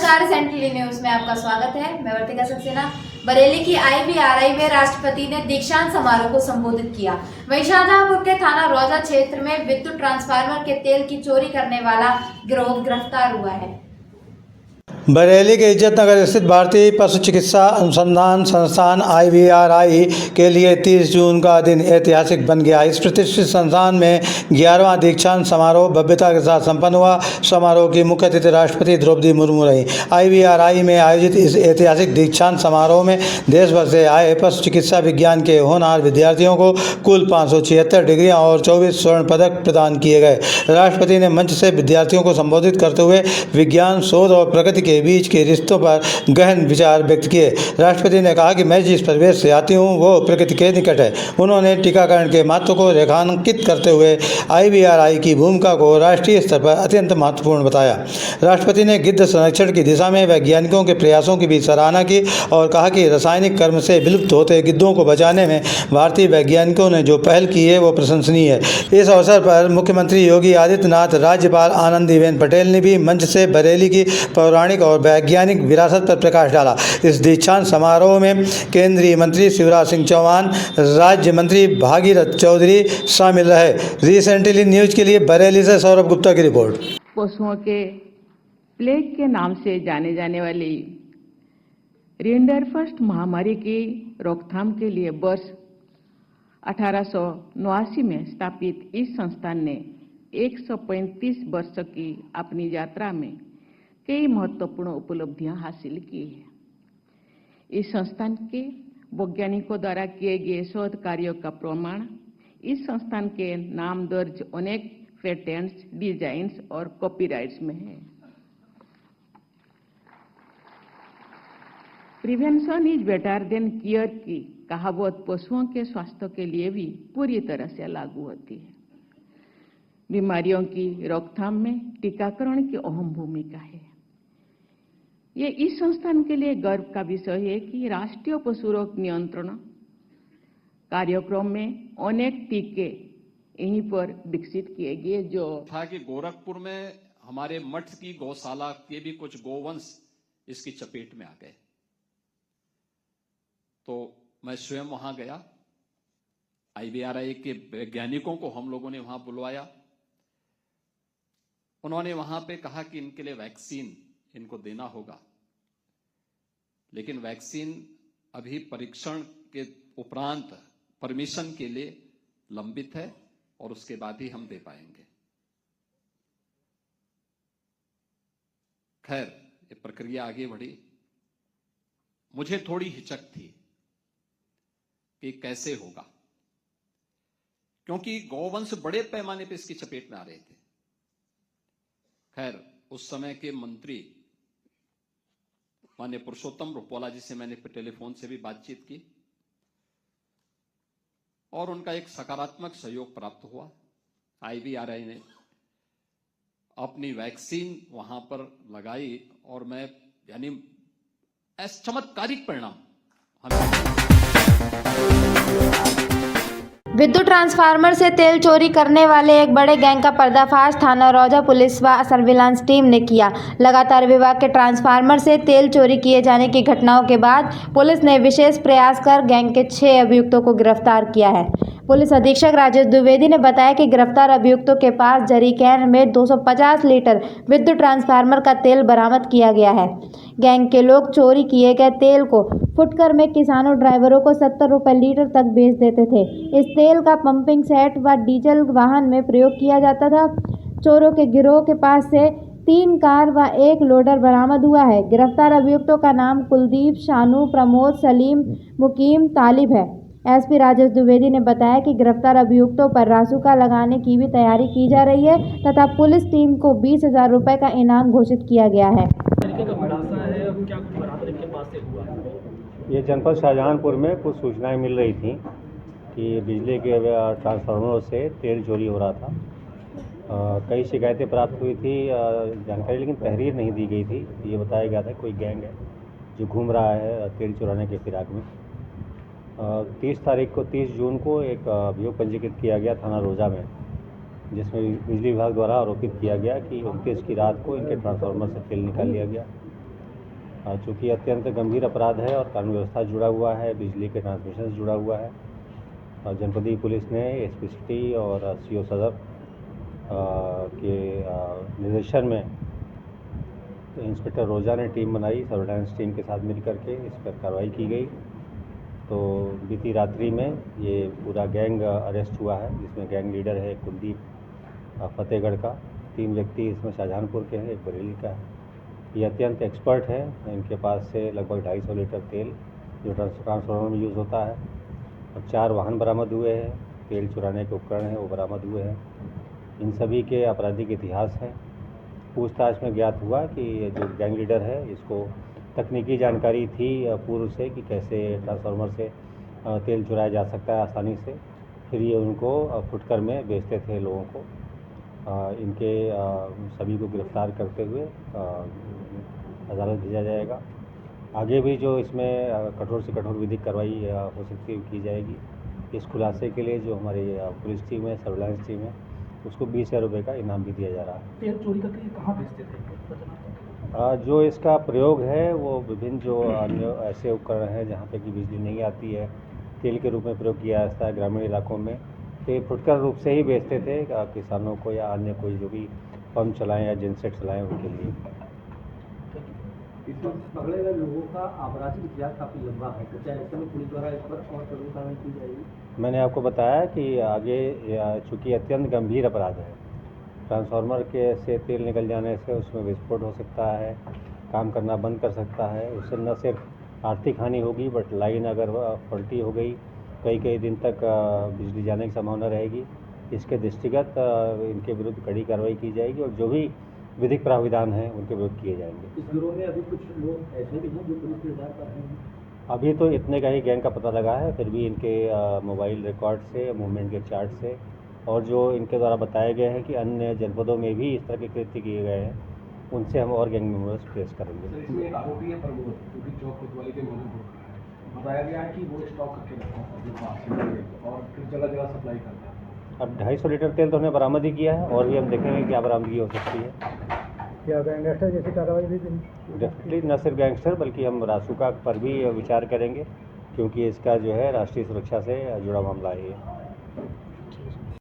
नमस्कार, central news में आपका स्वागत है। मैं वर्तिका सक्सेना। बरेली की IVRI में राष्ट्रपति ने दीक्षांत समारोह को संबोधित किया। वहीं शाहजहांपुर के थाना रौजा क्षेत्र में विद्युत ट्रांसफार्मर के तेल की चोरी करने वाला गिरोह गिरफ्तार हुआ है। बरेली के इज्जत नगर स्थित भारतीय पशु चिकित्सा अनुसंधान संस्थान IVRI के लिए 30 जून का दिन ऐतिहासिक बन गया। इस प्रतिष्ठित संस्थान में 11वां दीक्षांत समारोह भव्यता के साथ संपन्न हुआ। समारोह की मुख्य अतिथि राष्ट्रपति द्रौपदी मुर्मू रही। IVRI में आयोजित इस ऐतिहासिक दीक्षांत समारोह में देश भर से आए पशु चिकित्सा विज्ञान के होनहार विद्यार्थियों को कुल 576 डिग्रियां और 24 स्वर्ण पदक प्रदान किए गए। राष्ट्रपति ने मंच से विद्यार्थियों को संबोधित करते हुए विज्ञान शोध और प्रकृति के बीच के रिश्तों पर गहन विचार व्यक्त किए। राष्ट्रपति ने कहा कि मैं जिस परिवेश से आती हूँ वो प्रकृति के निकट है। उन्होंने टीकाकरण के महत्व को रेखांकित करते हुए IVRI की भूमिका को राष्ट्रीय स्तर पर अत्यंत महत्वपूर्ण बताया। राष्ट्रपति ने गिद्ध संरक्षण की दिशा में वैज्ञानिकों के प्रयासों की भी सराहना की और कहा कि रासायनिक कर्म से विलुप्त होते गिद्धों को बचाने में भारतीय वैज्ञानिकों ने जो पहल की है वो प्रशंसनीय है। इस अवसर पर मुख्यमंत्री योगी आदित्यनाथ, राज्यपाल आनंदीबेन पटेल ने भी मंच से बरेली की पौराणिक और वैज्ञानिक विरासत पर प्रकाश डाला। इस दीक्षांत समारोह में केंद्रीय मंत्री शिवराज सिंह चौहान, राज्य मंत्री भागीरथ चौधरी शामिल रहे। रीसेंटली न्यूज के लिए बरेली से सौरभ गुप्ता की रिपोर्ट। पशुओं के प्लेग के नाम से जाने जाने वाली रिंडरफस्ट महामारी की रोकथाम के लिए वर्ष 1889 में स्थापित इस संस्थान ने 135 वर्ष की अपनी यात्रा में कई महत्वपूर्ण उपलब्धियां हासिल की है। इस संस्थान के वैज्ञानिकों द्वारा किए गए शोध कार्यों का प्रमाण इस संस्थान के नाम दर्ज अनेक पेटेंट्स, डिजाइन्स और कॉपीराइट्स में है। Prevention is better than cure की कहावत पशुओं के स्वास्थ्य के लिए भी पूरी तरह से लागू होती है। बीमारियों की रोकथाम में टीकाकरण की अहम भूमिका है। ये इस संस्थान के लिए गर्व का विषय है कि राष्ट्रीय पशु रोग नियंत्रण कार्यक्रम में अनेक टीके यहीं पर विकसित किए गए। जो था कि गोरखपुर में हमारे मठ की गौशाला के भी कुछ गोवंश इसकी चपेट में आ गए, तो मैं स्वयं वहां गया। IVRI के वैज्ञानिकों को हम लोगों ने वहां बुलवाया। उन्होंने वहां पे कहा कि इनके लिए वैक्सीन इनको देना होगा, लेकिन वैक्सीन अभी परीक्षण के उपरांत परमिशन के लिए लंबित है और उसके बाद ही हम दे पाएंगे। खैर, ये प्रक्रिया आगे बढ़ी। मुझे थोड़ी हिचक थी कि कैसे होगा, क्योंकि गौवंश बड़े पैमाने पर इसकी चपेट में आ रहे थे। खैर, उस समय के मंत्री माननीय पुरुषोत्तम रुपाला जी से मैंने टेलीफोन से भी बातचीत की और उनका एक सकारात्मक सहयोग प्राप्त हुआ। IVRI ने अपनी वैक्सीन वहां पर लगाई और मैं यानी चमत्कारिक परिणाम विद्युत ट्रांसफार्मर से तेल चोरी करने वाले एक बड़े गैंग का पर्दाफाश थाना रौजा पुलिस व सर्विलांस टीम ने किया। लगातार विभाग के ट्रांसफार्मर से तेल चोरी किए जाने की घटनाओं के बाद पुलिस ने विशेष प्रयास कर गैंग के 6 अभियुक्तों को गिरफ्तार किया है। पुलिस अधीक्षक राजेश द्विवेदी ने बताया कि गिरफ्तार अभियुक्तों के पास जरीकैन में 250 लीटर विद्युत ट्रांसफार्मर का तेल बरामद किया गया है। गैंग के लोग चोरी किए गए तेल को फुटकर में किसानों ड्राइवरों को 70 रुपये लीटर तक बेच देते थे। इस तेल का पंपिंग सेट व डीजल वाहन में प्रयोग किया जाता था। चोरों के गिरोह के पास से 3 कार व 1 लोडर बरामद हुआ है। गिरफ्तार अभियुक्तों का नाम कुलदीप, शानू, प्रमोद, सलीम, मुकीम, तालिब है। SP राजेश द्विवेदी ने बताया कि गिरफ्तार अभियुक्तों पर रासुका लगाने की भी तैयारी की जा रही है तथा पुलिस टीम को 20,000 रुपये का इनाम घोषित किया गया है। ये जनपद शाहजहांपुर में कुछ सूचनाएं मिल रही थी कि बिजली के ट्रांसफार्मरों से तेल चोरी हो रहा था। कई शिकायतें प्राप्त हुई थी जानकारी, लेकिन तहरीर नहीं दी गई थी। ये बताया गया था कोई गैंग है जो घूम रहा है तेल चुराने के फिराक में। 30 जून को एक अभियोग पंजीकृत किया गया थाना रोजा में, जिसमें बिजली विभाग द्वारा आरोपित किया गया कि 29 की रात को इनके ट्रांसफार्मर से तेल निकाल लिया गया चूँकि अत्यंत गंभीर अपराध है और कानून व्यवस्था जुड़ा हुआ है, बिजली के ट्रांसमिशन से जुड़ा हुआ है। जनपदीय पुलिस ने एसपी सिटी और सीओ सदर के निर्देशन में इंस्पेक्टर रोजा ने टीम बनाई, सर्वेलांस टीम के साथ मिल करके इस पर कार्रवाई की गई। तो बीती रात्रि में ये पूरा गैंग अरेस्ट हुआ है, जिसमें गैंग लीडर है कुलदीप फतेहगढ़ का, 3 व्यक्ति इसमें शाहजहांपुर के हैं, एक बरेली का है। ये अत्यंत एक्सपर्ट है। इनके पास से लगभग 250 लीटर तेल जो ट्रांसफार्मर में यूज़ होता है और 4 वाहन बरामद हुए हैं। तेल चुराने के उपकरण हैं वो बरामद हुए हैं। इन सभी के आपराधिक इतिहास है। पूछताछ में ज्ञात हुआ कि ये जो गैंग लीडर है इसको तकनीकी जानकारी थी पूर्व से कि कैसे ट्रांसफार्मर से तेल चुराया जा सकता है आसानी से। फिर ये उनको फुटकर में बेचते थे लोगों को। इनके सभी को गिरफ्तार करते हुए अदालत भेजा जाएगा। आगे भी जो इसमें कठोर से कठोर विधिक कार्रवाई हो सकती है की जाएगी। इस खुलासे के लिए जो हमारी पुलिस टीम है, सर्विलांस टीम है, उसको 20,000 रुपये का इनाम भी दिया जा रहा है। तेल चोरी करके ये कहाँ बेचते थे? जो इसका प्रयोग है वो विभिन्न जो अन्य ऐसे उपकरण हैं जहाँ पे कि बिजली नहीं आती है, तेल के रूप में प्रयोग किया जाता है ग्रामीण इलाकों में। तो ये फुटकर रूप से ही बेचते थे किसानों को या अन्य कोई जो भी पंप चलाएं या जेनसेट चलाएं उनके लिए। इसमें पकड़े गए लोगों का आपराधिक इतिहास काफ़ी लंबा है, तो क्या ऐसे में पुलिस द्वारा इस पर और कड़ी कार्रवाई की जाएगी? मैंने आपको बताया कि आगे चूँकि अत्यंत गंभीर अपराध है, ट्रांसफार्मर के से तेल निकल जाने से उसमें विस्फोट हो सकता है, काम करना बंद कर सकता है। उससे न सिर्फ आर्थिक हानि होगी बट लाइन अगर फॉल्टी हो गई कई दिन तक बिजली जाने की संभावना रहेगी। इसके दृष्टिगत इनके विरुद्ध कड़ी कार्रवाई की जाएगी और जो भी विधिक प्राविधान हैं उनके विरुद्ध किए जाएंगे। इस गिरोह में अभी कुछ लोग ऐसे भी हैं जो पुलिस के आधार पर हैं? अभी तो इतने का ही गैंग का पता लगा है, फिर भी इनके मोबाइल रिकॉर्ड से, मूवमेंट के चार्ट से और जो इनके द्वारा बताए गए हैं कि अन्य जनपदों में भी इस तरह के कृत्य किए गए हैं, उनसे हम और गैंग मेंबर्स ट्रेस करेंगे। सर, इसमें एक आरोपी है प्रमोद, जो कि चौक कोतवाली के मौजूद होता है। बताया गया है कि वो स्टॉक करके रखता है और फिर जगह जगह सप्लाई करता है। अब 250 लीटर तेल तो हमने बरामद ही किया है और भी हम देखेंगे क्या बरामदगी हो सकती है। क्या गैंगस्टर जैसी कार्रवाई भी? डेफिनेटली न सिर्फ गैंगस्टर बल्कि हम रासुका पर भी विचार करेंगे, क्योंकि इसका जो है राष्ट्रीय सुरक्षा से जुड़ा मामला है।